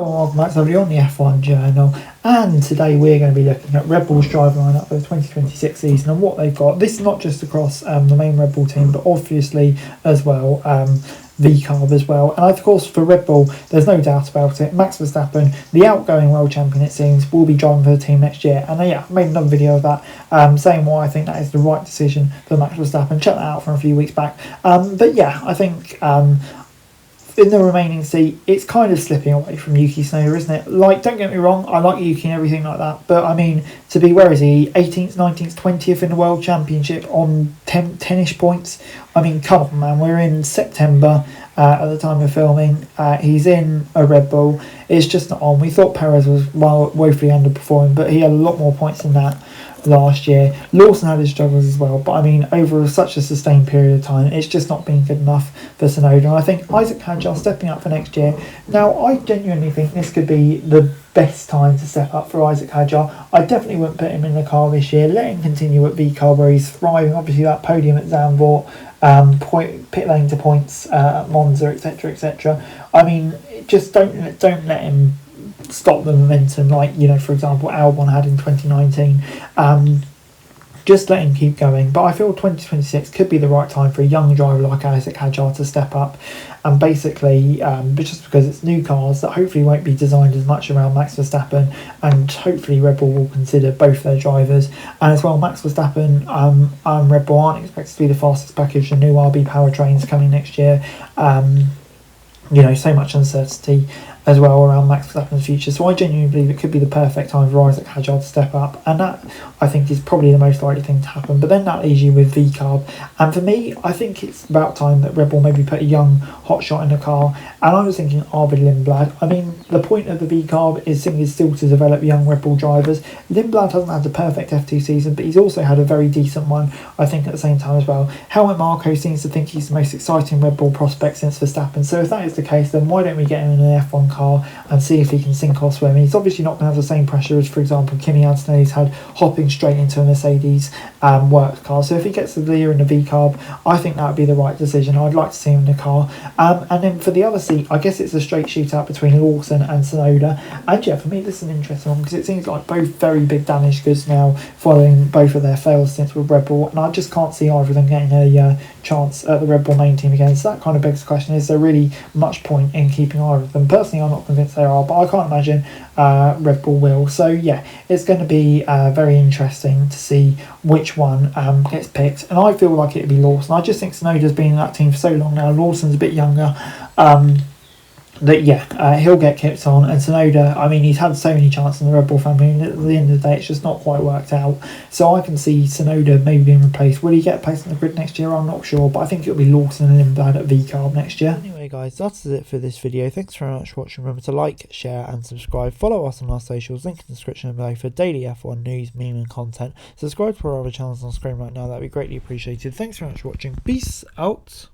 welcome back to everybody on the F1 Journal, and today we're going to be looking at Red Bull's driver lineup for the 2026 season and what they've got. This is not just across the main Red Bull team, but obviously as well VCARB as well. And of course for Red Bull, there's no doubt about it, Max Verstappen, the outgoing world champion it seems, will be driving for the team next year. And I made another video of that saying why I think that is the right decision for Max Verstappen. Check that out from a few weeks back. But yeah, I think in the remaining seat, it's kind of slipping away from Yuki Tsunoda, isn't it? Like, don't get me wrong, I like Yuki and everything like that, but I mean, to be, where is he, 18th, 19th, 20th in the World Championship on 10-ish points? I mean, come on, man, we're in September at the time of filming. He's in a Red Bull. It's just not on. We thought Perez was woefully underperforming, but he had a lot more points than that last year. Lawson had his struggles as well, but I mean, over such a sustained period of time, it's just not been good enough for Tsunoda. And I think Isaac Hadjar stepping up for next year. Now, I genuinely think this could be the best time to step up for Isaac Hadjar. I definitely wouldn't put him in the car this year. Let him continue at VCARB where he's thriving. Obviously, that podium at Zandvoort, pit lane to points at Monza, etc., etc. I mean, just don't let him stop the momentum like, you know, for example, Albon had in 2019. Just let him keep going. But I feel 2026 could be the right time for a young driver like Isaac Hadjar to step up. And basically, just because it's new cars that hopefully won't be designed as much around Max Verstappen, and hopefully Red Bull will consider both their drivers. And as well, Max Verstappen and Red Bull aren't expected to be the fastest package. The new RB powertrains coming next year. You know, so much uncertainty as well around Max Verstappen's future. So I genuinely believe it could be the perfect time for Isaac Hadjar to step up. And that, I think, is probably the most likely thing to happen. But then that leaves you with VCARB. And for me, I think it's about time that Red Bull maybe put a young hotshot in the car. And I was thinking Arvid Linblad. I mean, the point of the VCARB is still to develop young Red Bull drivers. Linblad hasn't had the perfect F2 season, but he's also had a very decent one, I think, at the same time as well. Helmut Marko seems to think he's the most exciting Red Bull prospect since Verstappen. So if that is the case, then why don't we get him in an F1 car and see if he can sink or swim? He's obviously not going to have the same pressure as, for example, Kimi Antonelli's had hopping straight into a Mercedes works car. So if he gets the leader in the VCARB, I think that would be the right decision. I'd like to see him in the car. And then for the other seat, I guess it's a straight shootout between Lawson and Tsunoda. And yeah, for me, this is an interesting one because it seems like both very big damage goods now following both of their failed stints with Red Bull. And I just can't see either of them getting a chance at the Red Bull main team again. So that kind of begs the question, is there really much point in keeping either of them? Personally, I'm not convinced there are, but I can't imagine Red Bull will. So yeah, it's going to be very interesting to see which one gets picked. And I feel like it'd be Lawson. I just think Tsunoda's been in that team for so long now. Lawson's a bit younger. He'll get kicked on. And Tsunoda, I mean, he's had so many chances in the Red Bull family, and at the end of the day, it's just not quite worked out. So I can see Tsunoda maybe being replaced. Will he get placed in the grid next year? I'm not sure, but I think it'll be Lawson and Linblad at VCARB next year. Anyway, guys, that's it for this video. Thanks very much for watching. Remember to like, share, and subscribe. Follow us on our socials, link in the description below for daily F1 news, meme, and content. Subscribe to our other channels on screen right now. That'd be greatly appreciated. Thanks very much for watching. Peace out.